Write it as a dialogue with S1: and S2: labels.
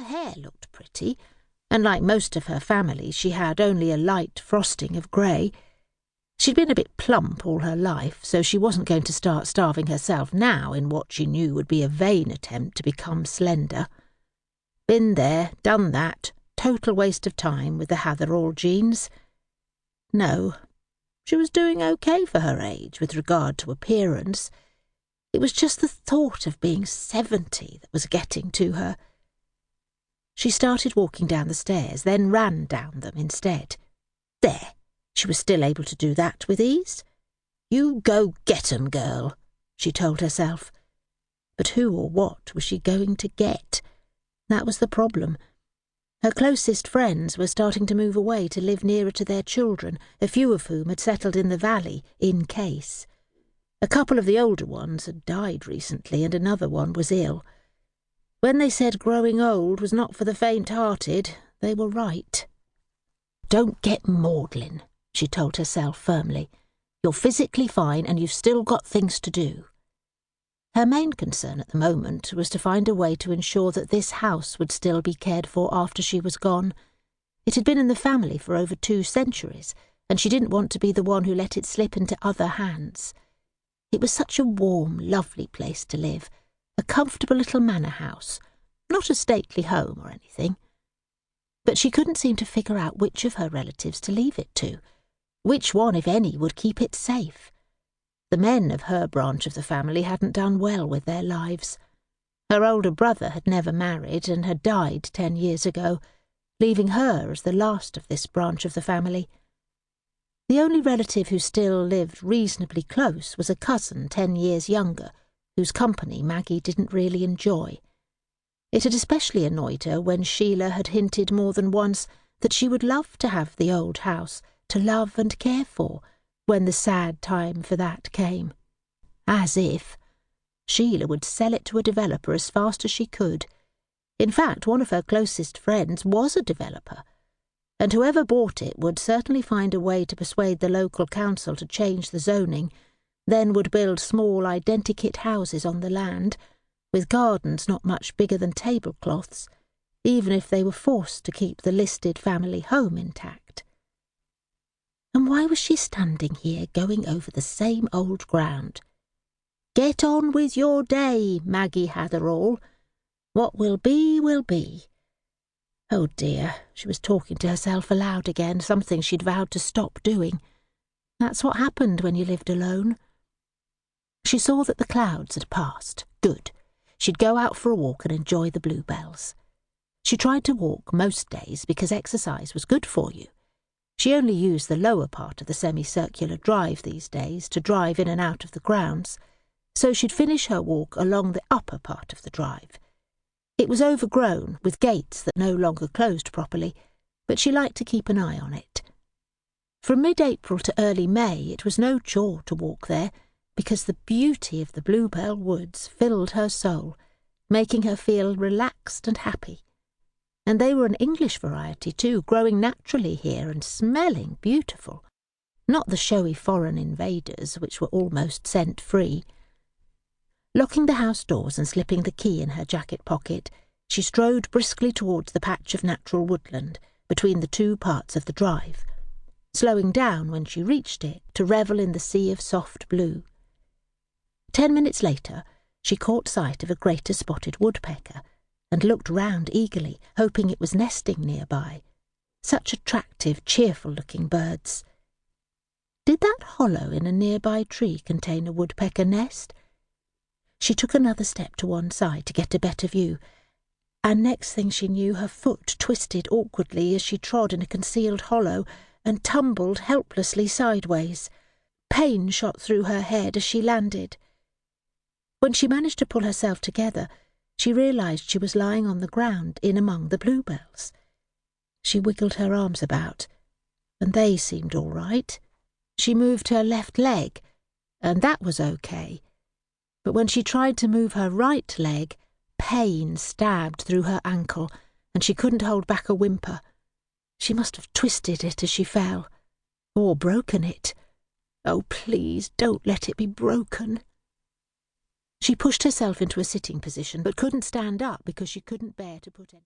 S1: hair looked pretty, and like most of her family she had only a light frosting of grey. She'd been a bit plump all her life, so she wasn't going to start starving herself now in what she knew would be a vain attempt to become slender. Been there, done that, total waste of time with the Hatherall genes. No, she was doing okay for her age with regard to appearance. It was just the thought of being 70 that was getting to her. She started walking down the stairs, then ran down them instead. There, she was still able to do that with ease. You go get 'em, girl, she told herself. But who or what was she going to get? That was the problem. Her closest friends were starting to move away to live nearer to their children, a few of whom had settled in the valley, in case. A couple of the older ones had died recently, and another one was ill. When they said growing old was not for the faint-hearted, they were right. Don't get maudlin, she told herself firmly. You're physically fine and you've still got things to do. Her main concern at the moment was to find a way to ensure that this house would still be cared for after she was gone. It had been in the family for over 2 centuries, and she didn't want to be the one who let it slip into other hands. It was such a warm, lovely place to live, a comfortable little manor house, not a stately home or anything. But she couldn't seem to figure out which of her relatives to leave it to. Which one, if any, would keep it safe? The men of her branch of the family hadn't done well with their lives. Her older brother had never married and had died 10 years ago, leaving her as the last of this branch of the family. The only relative who still lived reasonably close was a cousin 10 years younger, whose company Maggie didn't really enjoy. It had especially annoyed her when Sheila had hinted more than once that she would love to have the old house to love and care for when the sad time for that came. As if. Sheila would sell it to a developer as fast as she could. In fact, one of her closest friends was a developer, and whoever bought it would certainly find a way to persuade the local council to change the zoning, then would build small identikit houses on the land, with gardens not much bigger than tablecloths, even if they were forced to keep the listed family home intact. And why was she standing here going over the same old ground? Get on with your day, Maggie Hatherall. What will be, will be. Oh dear, she was talking to herself aloud again, something she'd vowed to stop doing. That's what happened when you lived alone. She saw that the clouds had passed. Good. She'd go out for a walk and enjoy the bluebells. She tried to walk most days because exercise was good for you. She only used the lower part of the semicircular drive these days to drive in and out of the grounds, so she'd finish her walk along the upper part of the drive. It was overgrown, with gates that no longer closed properly, but she liked to keep an eye on it. From mid-April to early May it was no chore to walk there, because the beauty of the bluebell woods filled her soul, making her feel relaxed and happy. And they were an English variety too, growing naturally here and smelling beautiful. Not the showy foreign invaders, which were almost scent-free. Locking the house doors and slipping the key in her jacket pocket, she strode briskly towards the patch of natural woodland between the 2 parts of the drive, slowing down when she reached it to revel in the sea of soft blue. 10 minutes later, she caught sight of a greater spotted woodpecker, and looked round eagerly, hoping it was nesting nearby. Such attractive, cheerful-looking birds. Did that hollow in a nearby tree contain a woodpecker nest? She took another step to one side to get a better view, and next thing she knew her foot twisted awkwardly as she trod in a concealed hollow and tumbled helplessly sideways. Pain shot through her head as she landed. When she managed to pull herself together, she realised she was lying on the ground in among the bluebells. She wiggled her arms about, and they seemed all right. She moved her left leg, and that was okay. But when she tried to move her right leg, pain stabbed through her ankle, and she couldn't hold back a whimper. She must have twisted it as she fell, or broken it. Oh, please, don't let it be broken. She pushed herself into a sitting position, but couldn't stand up because she couldn't bear to put any